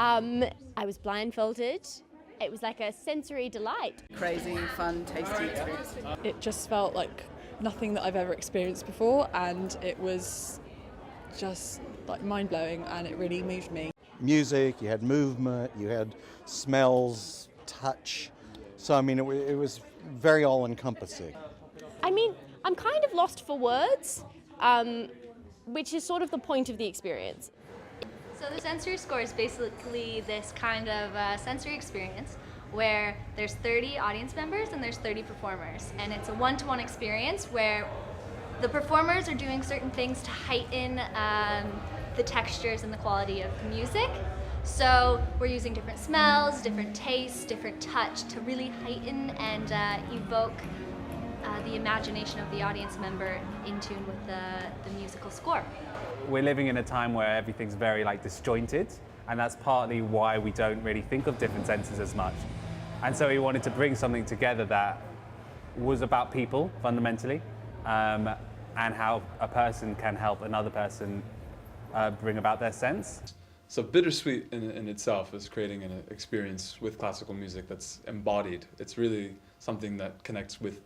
I was blindfolded. It was like a sensory delight. Crazy, fun, tasty experience. It just felt like nothing that I've ever experienced before, and it was just like mind-blowing, and it really moved me. Music, you had movement, you had smells, touch. So I mean, it was very all-encompassing. I mean, I'm kind of lost for words, which is sort of the point of the experience. So the sensory score is basically this kind of sensory experience where there's 30 audience members and there's 30 performers. And it's a one-to-one experience where the performers are doing certain things to heighten the textures and the quality of the music. So we're using different smells, different tastes, different touch to really heighten and evoke the imagination of the audience member in tune with the musical score. We're living in a time where everything's very disjointed, and that's partly why we don't really think of different senses as much. And so we wanted to bring something together that was about people, fundamentally, and how a person can help another person bring about their sense. So BitterSuite in itself is creating an experience with classical music that's embodied. It's really something that connects with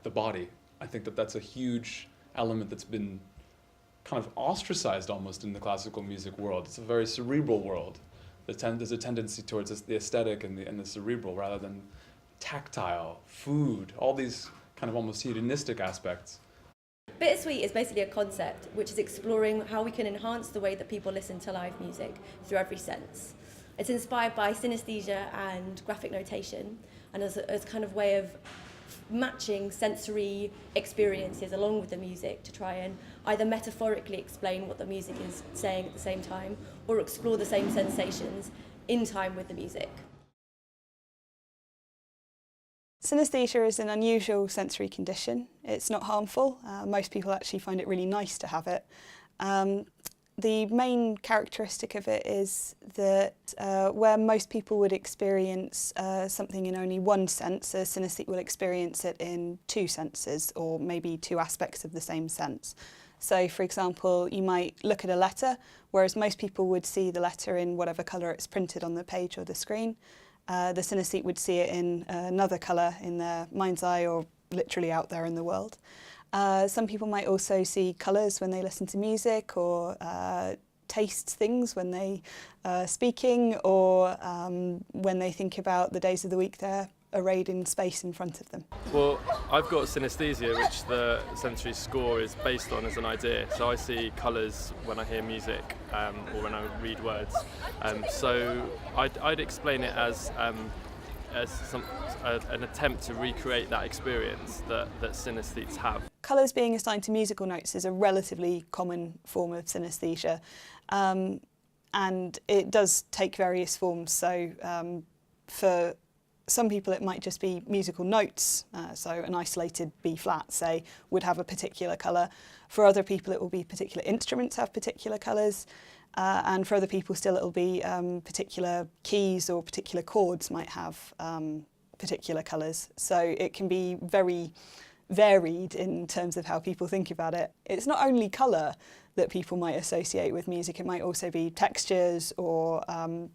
the body. I think that that's a huge element that's been kind of ostracized almost in the classical music world. It's a very cerebral world. There's a tendency towards the aesthetic and the cerebral rather than tactile, food, all these kind of almost hedonistic aspects. BitterSuite is basically a concept which is exploring how we can enhance the way that people listen to live music through every sense. It's inspired by synesthesia and graphic notation, and as a kind of way of matching sensory experiences along with the music to try and either metaphorically explain what the music is saying at the same time or explore the same sensations in time with the music. Synesthesia is an unusual sensory condition. It's not harmful. Most people actually find it really nice to have it. The main characteristic of it is that where most people would experience something in only one sense, a synesthete will experience it in two senses, or maybe two aspects of the same sense. So, for example, you might look at a letter, whereas most people would see the letter in whatever colour it's printed on the page or the screen. The synesthete would see it in another colour in their mind's eye or literally out there in the world. Some people might also see colours when they listen to music, or taste things when they are speaking, or when they think about the days of the week they're arrayed in space in front of them. Well, I've got synesthesia, which the sensory score is based on as an idea. So I see colours when I hear music or when I read words. So I'd explain it as an attempt to recreate that experience that synesthetes have. Colours being assigned to musical notes is a relatively common form of synesthesia, and it does take various forms. So for some people it might just be musical notes, so an isolated B flat, say, would have a particular colour. For other people it will be particular instruments have particular colours, and for other people still it will be particular keys or particular chords might have particular colours. So it can be very varied in terms of how people think about it. It's not only colour that people might associate with music, it might also be textures or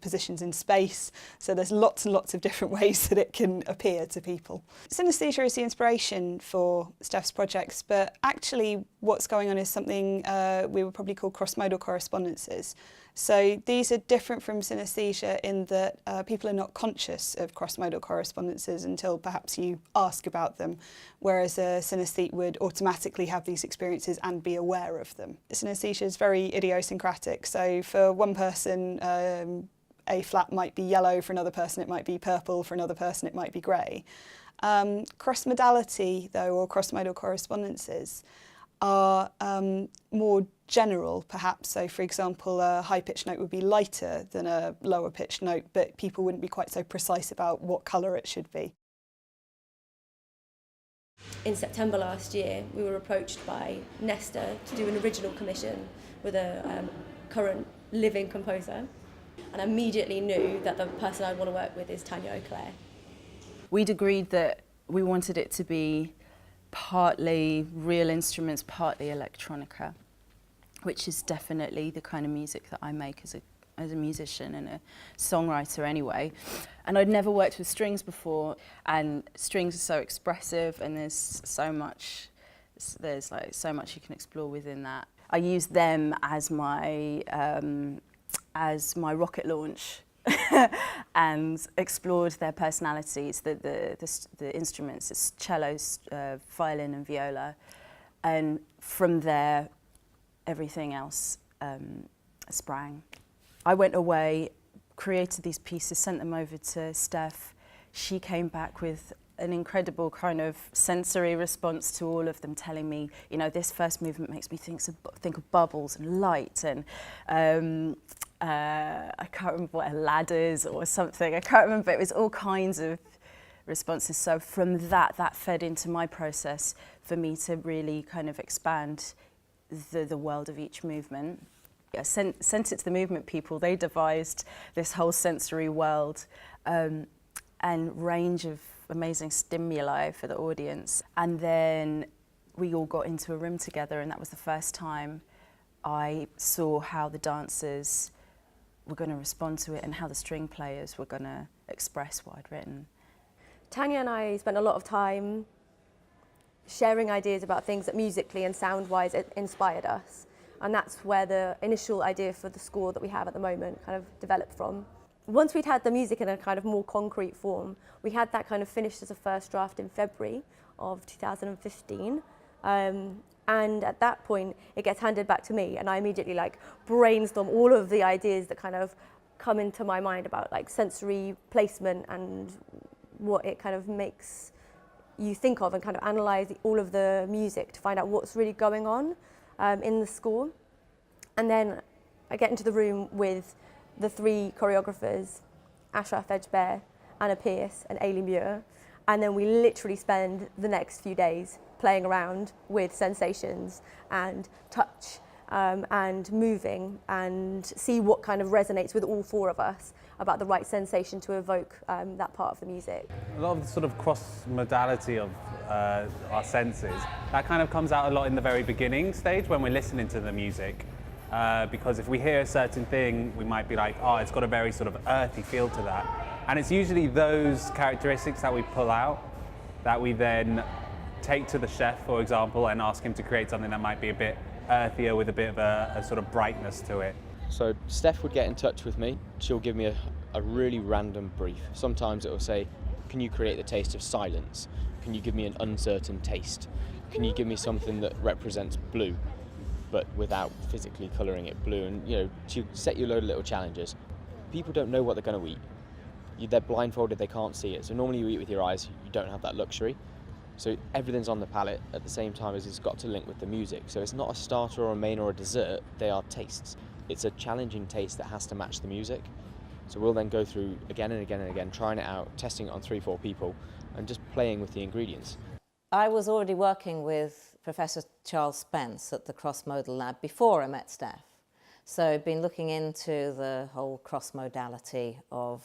positions in space. So there's lots and lots of different ways that it can appear to people. Synesthesia is the inspiration for Steph's projects, but actually what's going on is something we would probably call cross-modal correspondences. So these are different from synesthesia in that people are not conscious of cross-modal correspondences until perhaps you ask about them, whereas a synesthete would automatically have these experiences and be aware of them. Synesthesia is very idiosyncratic, so for one person a flat might be yellow, for another person it might be purple, for another person it might be grey. Cross-modality, though, or cross-modal correspondences, are more general, perhaps. So, for example, a high-pitched note would be lighter than a lower-pitched note, but people wouldn't be quite so precise about what colour it should be. In September last year, we were approached by Nesta to do an original commission with a current living composer, and I immediately knew that the person I'd want to work with is Auclair. We'd agreed that we wanted it to be partly real instruments, partly electronica, which is definitely the kind of music that I make as as a musician and a songwriter anyway. And I'd never worked with strings before, and strings are so expressive, and there's like so much you can explore within that. I used them as my rocket launch and explored their personalities, the instruments, it's cello, violin and viola, and from there everything else sprang. I went away, created these pieces, sent them over to Steph. She came back with an incredible kind of sensory response to all of them, telling me, you know, this first movement makes me think of bubbles and light, and I can't remember what, ladders or something. I can't remember. It was all kinds of responses. So from that fed into my process for me to really kind of expand the world of each movement. I sent it to the movement people. They devised this whole sensory world and range of amazing stimuli for the audience. And then we all got into a room together, and that was the first time I saw how the dancers were going to respond to it and how the string players were going to express what I'd written. Tanya and I spent a lot of time sharing ideas about things that musically and sound-wise inspired us. And that's where the initial idea for the score that we have at the moment kind of developed from. Once we'd had the music in a kind of more concrete form, we had that kind of finished as a first draft in February of 2015. And at that point, it gets handed back to me, and I immediately like brainstorm all of the ideas that kind of come into my mind about like sensory placement and what it kind of makes you think of, and kind of analyse all of the music to find out what's really going on in the score. And then I get into the room with the three choreographers, Ashraf Edgebear, Anna Pierce and Ailey Muir, and then we literally spend the next few days playing around with sensations and touch and moving, and see what kind of resonates with all four of us about the right sensation to evoke that part of the music. A lot of the sort of cross-modality of our senses, that kind of comes out a lot in the very beginning stage when we're listening to the music. Because if we hear a certain thing, we might be like, oh, it's got a very sort of earthy feel to that. And it's usually those characteristics that we pull out that we then take to the chef, for example, and ask him to create something that might be a bit earthier with a bit of a sort of brightness to it. So Steph would get in touch with me. She'll give me a really random brief. Sometimes it will say, can you create the taste of silence? Can you give me an uncertain taste? Can you give me something that represents blue, but without physically colouring it blue? And you know, she'll set you a load of little challenges. People don't know what they're going to eat. They're blindfolded, they can't see it. So normally you eat with your eyes, you don't have that luxury. So everything's on the palate at the same time as it's got to link with the music. So it's not a starter or a main or a dessert, they are tastes. It's a challenging taste that has to match the music. So we'll then go through again and again and again, trying it out, testing it on 3-4 people, and just playing with the ingredients. I was already working with Professor Charles Spence at the Cross-Modal Lab before I met Steph. So I've been looking into the whole cross-modality of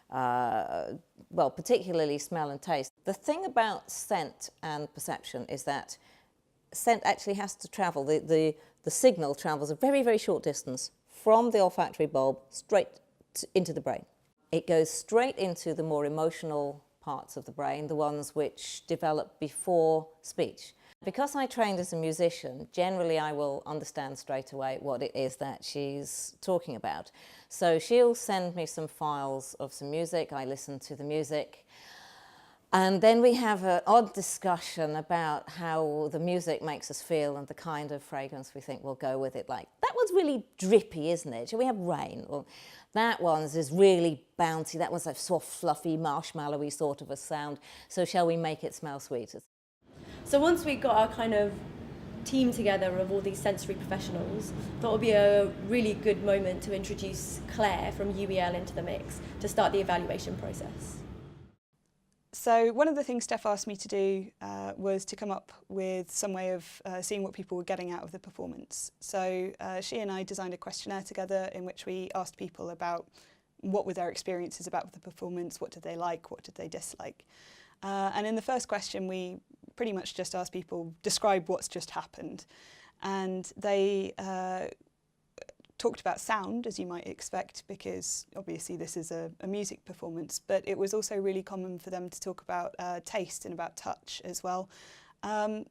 well, particularly smell and taste. The thing about scent and perception is that scent actually has to travel. The signal travels a very, very short distance from the olfactory bulb straight into the brain. It goes straight into the more emotional parts of the brain, the ones which develop before speech. Because I trained as a musician, generally I will understand straight away what it is that she's talking about. So she'll send me some files of some music, I listen to the music, and then we have an odd discussion about how the music makes us feel and the kind of fragrance we think will go with it. Like, that one's really drippy, isn't it? Shall we have rain? Or that one's is really bouncy, that one's like soft, fluffy, marshmallowy sort of a sound. So shall we make it smell sweet? So once we got our kind of team together of all these sensory professionals, thought it would be a really good moment to introduce Claire from UEL into the mix to start the evaluation process. So one of the things Steph asked me to do was to come up with some way of seeing what people were getting out of the performance. So she and I designed a questionnaire together in which we asked people about what were their experiences about the performance, what did they like, what did they dislike. And in the first question, we pretty much just asked people, describe what's just happened. And they talked about sound, as you might expect, because obviously this is a music performance, but it was also really common for them to talk about taste and about touch as well.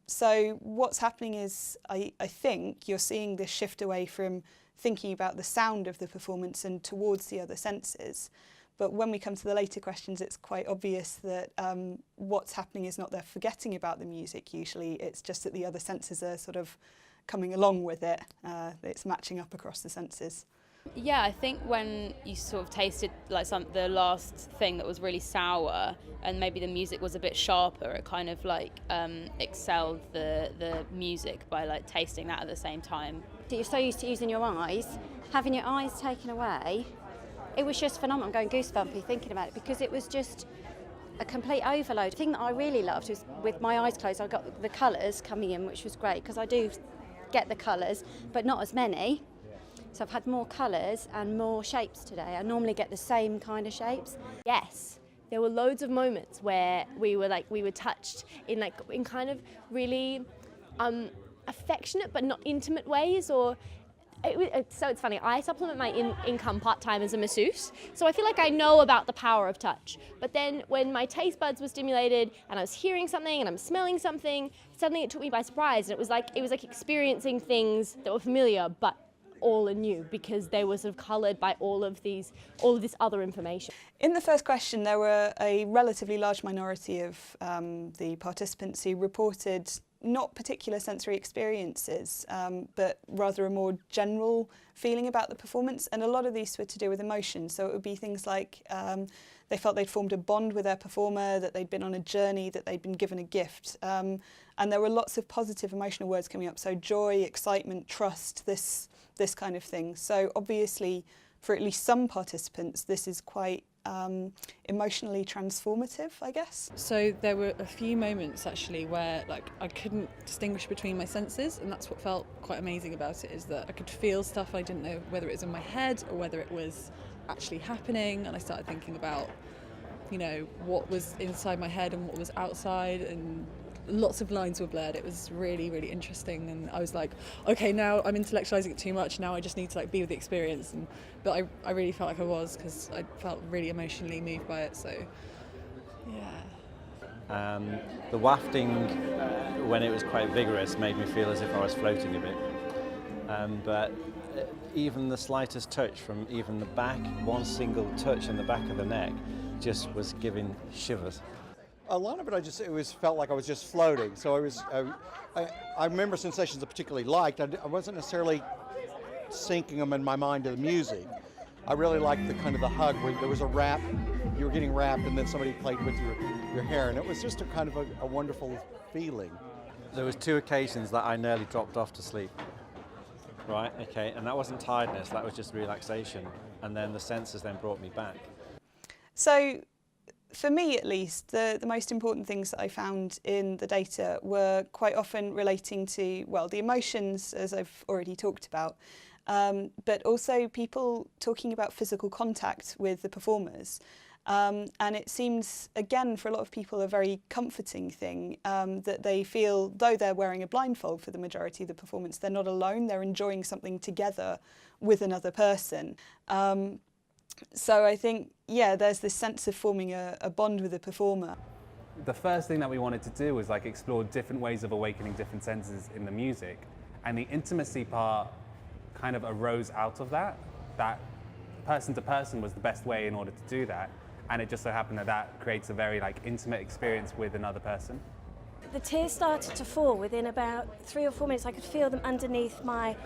So what's happening is, I think you're seeing this shift away from thinking about the sound of the performance and towards the other senses. But when we come to the later questions, it's quite obvious that what's happening is not they're forgetting about the music usually, it's just that the other senses are sort of coming along with it. It's matching up across the senses. Yeah, I think when you sort of tasted like the last thing that was really sour and maybe the music was a bit sharper, it kind of like excelled the music by like tasting that at the same time. You're so used to using your eyes, having your eyes taken away, it was just phenomenal. I'm going goosebumpy thinking about it because it was just a complete overload. The thing that I really loved was with my eyes closed, I got the colours coming in, which was great because I do get the colours, but not as many. So I've had more colours and more shapes today. I normally get the same kind of shapes. Yes, there were loads of moments where we were touched in kind of really affectionate but not intimate ways, or so it's funny, I supplement my income part-time as a masseuse, so I feel like I know about the power of touch. But then when my taste buds were stimulated and I was hearing something and I'm smelling something, suddenly it took me by surprise, and it was like experiencing things that were familiar but all anew because they were sort of coloured by all of this other information. In the first question, there were a relatively large minority of the participants who reported not particular sensory experiences, but rather a more general feeling about the performance. And a lot of these were to do with emotion. So it would be things like they felt they'd formed a bond with their performer, that they'd been on a journey, that they'd been given a gift. And there were lots of positive emotional words coming up. So joy, excitement, trust, this kind of thing. So obviously, for at least some participants, this is quite emotionally transformative, I guess. So there were a few moments actually where I couldn't distinguish between my senses, and that's what felt quite amazing about it, is that I could feel stuff I didn't know whether it was in my head or whether it was actually happening, and I started thinking about, what was inside my head and what was outside, and lots of lines were blurred. It was really, really interesting, and I was like, okay, now I'm intellectualizing it too much, now I just need to be with the experience. But I really felt like I was, because I felt really emotionally moved by it, so yeah. The wafting, when it was quite vigorous, made me feel as if I was floating a bit. But even the slightest touch from even the back, one single touch in the back of the neck, just was giving shivers. A lot of it, it was felt like I was just floating. So I remember sensations I particularly liked. I wasn't necessarily syncing them in my mind to the music. I really liked the kind of the hug where there was a wrap, you were getting wrapped, and then somebody played with your hair, and it was just a kind of a wonderful feeling. There was 2 occasions that I nearly dropped off to sleep. Right, okay, and that wasn't tiredness, that was just relaxation, and then the senses then brought me back. So, for me at least, the most important things that I found in the data were quite often relating to, well, the emotions, as I've already talked about, but also people talking about physical contact with the performers. And it seems, again, for a lot of people, a very comforting thing, that they feel, though they're wearing a blindfold for the majority of the performance, they're not alone, they're enjoying something together with another person. So I think, yeah, there's this sense of forming a bond with the performer. The first thing that we wanted to do was explore different ways of awakening different senses in the music, and the intimacy part kind of arose out of that. That person to person was the best way in order to do that, and it just so happened that creates a very intimate experience with another person. The tears started to fall within about 3 or 4 minutes. I could feel them underneath my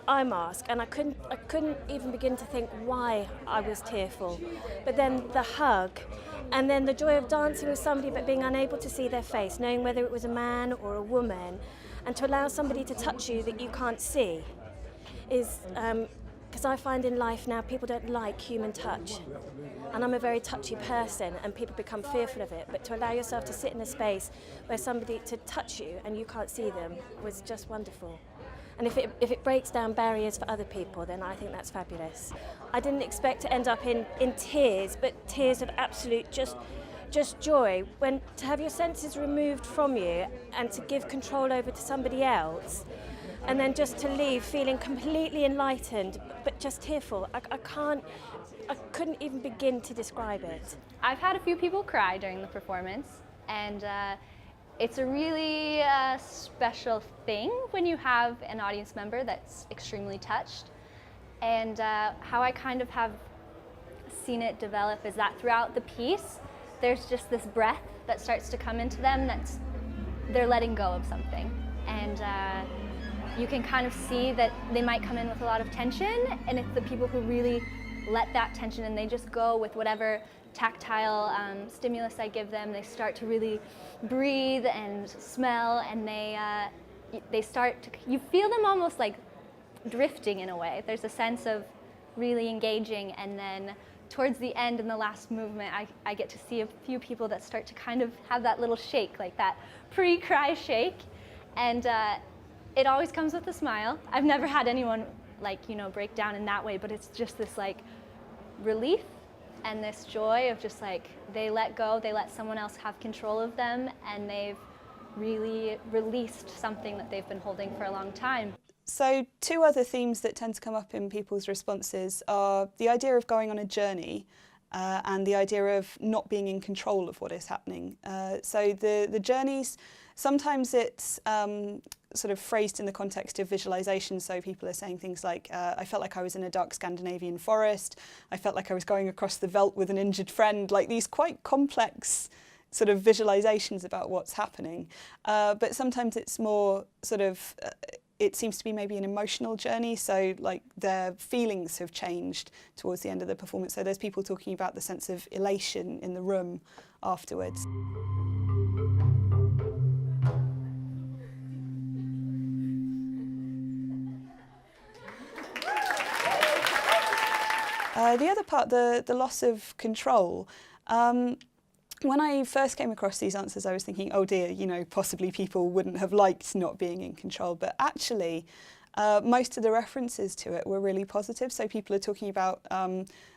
eye mask, and I couldn't even begin to think why I was tearful. But then the hug, and then the joy of dancing with somebody but being unable to see their face, knowing whether it was a man or a woman, and to allow somebody to touch you that you can't see is, because I find in life now people don't like human touch, and I'm a very touchy person and people become fearful of it, but to allow yourself to sit in a space where somebody to touch you and you can't see them was just wonderful. And if it breaks down barriers for other people, then I think that's fabulous. I didn't expect to end up in tears, but tears of absolute just joy. When to have your senses removed from you and to give control over to somebody else, and then just to leave feeling completely enlightened, but just tearful. I couldn't even begin to describe it. I've had a few people cry during the performance, and it's a really special thing when you have an audience member that's extremely touched. And how I kind of have seen it develop is that throughout the piece, there's just this breath that starts to come into them that's they're letting go of something. And you can kind of see that they might come in with a lot of tension, and it's the people who really let that tension and they just go with whatever tactile stimulus I give them. They start to really breathe and smell, and they start to, you feel them almost like drifting in a way. There's a sense of really engaging, and then towards the end in the last movement, I get to see a few people that start to kind of have that little shake, like that pre-cry shake, and it always comes with a smile. I've never had anyone break down in that way, but it's just this like relief and this joy of just like they let go, they let someone else have control of them, and they've really released something that they've been holding for a long time. So 2 other themes that tend to come up in people's responses are the idea of going on a journey and the idea of not being in control of what is happening. So the journeys, sometimes it's sort of phrased in the context of visualization. So people are saying things like, I felt like I was in a dark Scandinavian forest. I felt like I was going across the veldt with an injured friend, like these quite complex sort of visualizations about what's happening. But sometimes it's more sort of, it seems to be maybe an emotional journey, so like their feelings have changed towards the end of the performance. So there's people talking about the sense of elation in the room afterwards. The other part, the loss of control. When I first came across these answers, I was thinking, oh dear, you know, possibly people wouldn't have liked not being in control. But actually, most of the references to it were really positive. So people are talking about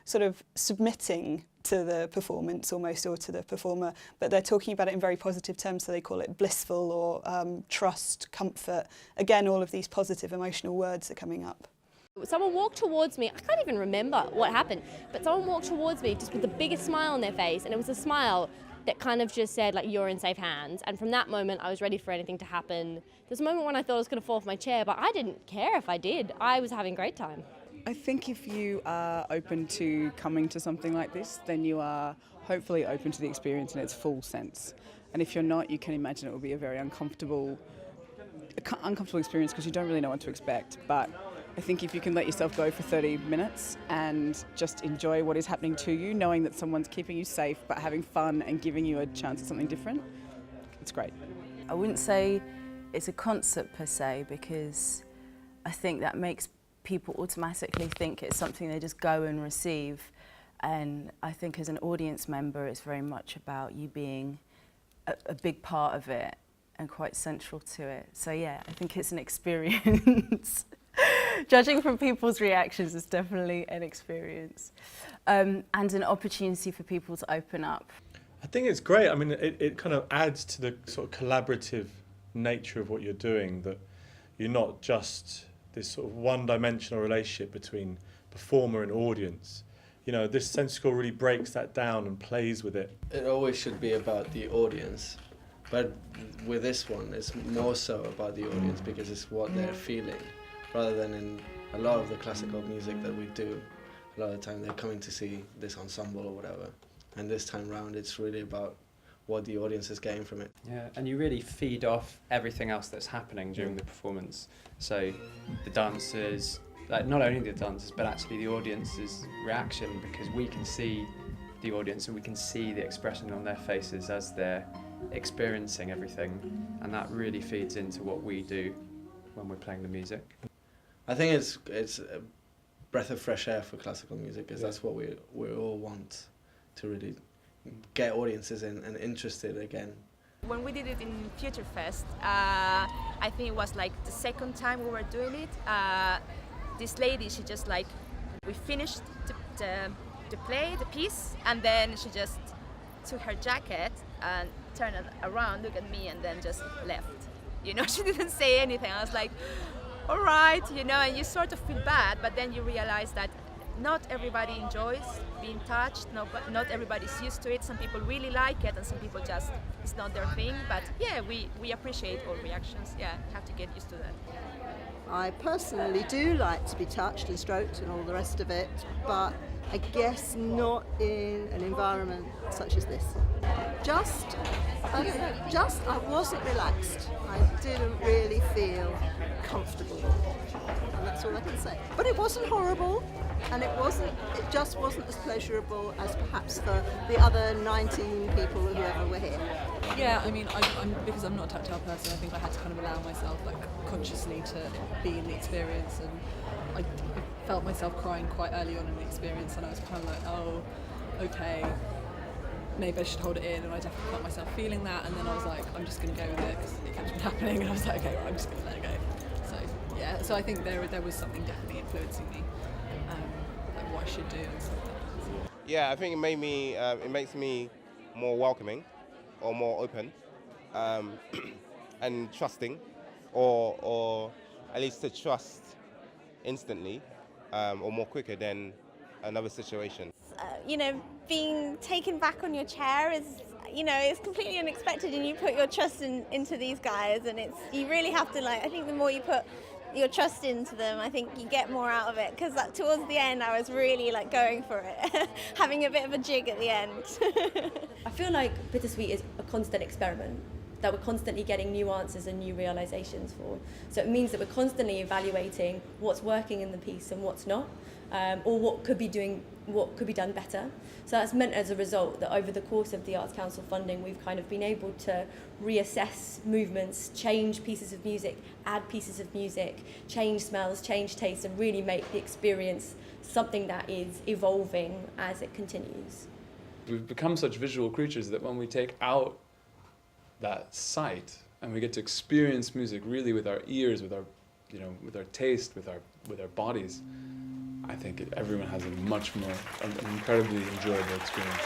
sort of submitting to the performance almost, or to the performer, but they're talking about it in very positive terms. So they call it blissful or trust, comfort. Again, all of these positive emotional words are coming up. Someone walked towards me, I can't even remember what happened, but someone walked towards me just with the biggest smile on their face, and it was a smile that kind of just said, like, you're in safe hands. And from that moment, I was ready for anything to happen. There's a moment when I thought I was going to fall off my chair, but I didn't care if I did. I was having a great time. I think if you are open to coming to something like this, then you are hopefully open to the experience in its full sense. And if you're not, you can imagine it will be a very uncomfortable experience because you don't really know what to expect. But I think if you can let yourself go for 30 minutes and just enjoy what is happening to you, knowing that someone's keeping you safe but having fun and giving you a chance at something different, it's great. I wouldn't say it's a concert per se, because I think that makes people automatically think it's something they just go and receive. And I think as an audience member, it's very much about you being a big part of it and quite central to it. So yeah, I think it's an experience. Judging from people's reactions, it's definitely an experience and an opportunity for people to open up. I think it's great. I mean, it kind of adds to the sort of collaborative nature of what you're doing, that you're not just this sort of one-dimensional relationship between performer and audience. You know, this sense score really breaks that down and plays with it. It always should be about the audience, but with this one, it's more so about the audience because it's what they're feeling. Rather than in a lot of the classical music that we do, a lot of the time they're coming to see this ensemble or whatever. And this time round, it's really about what the audience is getting from it. Yeah, and you really feed off everything else that's happening during the performance. So the dancers, like not only the dancers, but actually the audience's reaction, because we can see the audience and we can see the expression on their faces as they're experiencing everything. And that really feeds into what we do when we're playing the music. I think it's a breath of fresh air for classical music, because that's what we all want, to really get audiences in and interested again. When we did it in FutureFest, I think it was like the second time we were doing it. This lady, she just like, we finished the play, the piece, and then she just took her jacket and turned it around, looked at me, and then just left. You know, she didn't say anything. I was like, all right, you know, and you sort of feel bad, but then you realize that not everybody enjoys being touched, not everybody's used to it. Some people really like it and some people just, it's not their thing. But yeah, we appreciate all reactions. Yeah, have to get used to that. I personally do like to be touched and stroked and all the rest of it, but I guess not in an environment such as this. I wasn't relaxed. I didn't really feel comfortable. And that's all I can say. But it wasn't horrible, and it just wasn't as pleasurable as perhaps for the other 19 people who ever were here. Yeah, I mean, because I'm not a tactile person, I think I had to kind of allow myself, like, consciously to be in the experience, and I felt myself crying quite early on in the experience, and I was kind of like, oh, okay, maybe I should hold it in, and I definitely felt myself feeling that, and then I was like, I'm just going to go with it, because it kept happening, and I was like, okay, well, I'm just going to let it go. So, yeah, so I think there was something definitely influencing me, like what I should do and stuff like that. Yeah, I think it makes me more welcoming, or more open, and trusting, or at least to trust instantly, or more quicker than another situation. You know, being taken back on your chair is, you know, it's completely unexpected, and you put your trust into these guys, and you really have to, like, I think the more you put your trust into them, I think you get more out of it, because towards the end I was really like going for it, having a bit of a jig at the end. I feel like BitterSuite is a constant experiment that we're constantly getting new answers and new realizations for. So it means that we're constantly evaluating what's working in the piece and what's not, or what could be done better. So that's meant as a result that over the course of the Arts Council funding, we've kind of been able to reassess movements, change pieces of music, add pieces of music, change smells, change tastes, and really make the experience something that is evolving as it continues. We've become such visual creatures that when we take out that sight and we get to experience music really with our ears, with our, you know, with our taste, with our bodies, I think everyone has an incredibly enjoyable experience.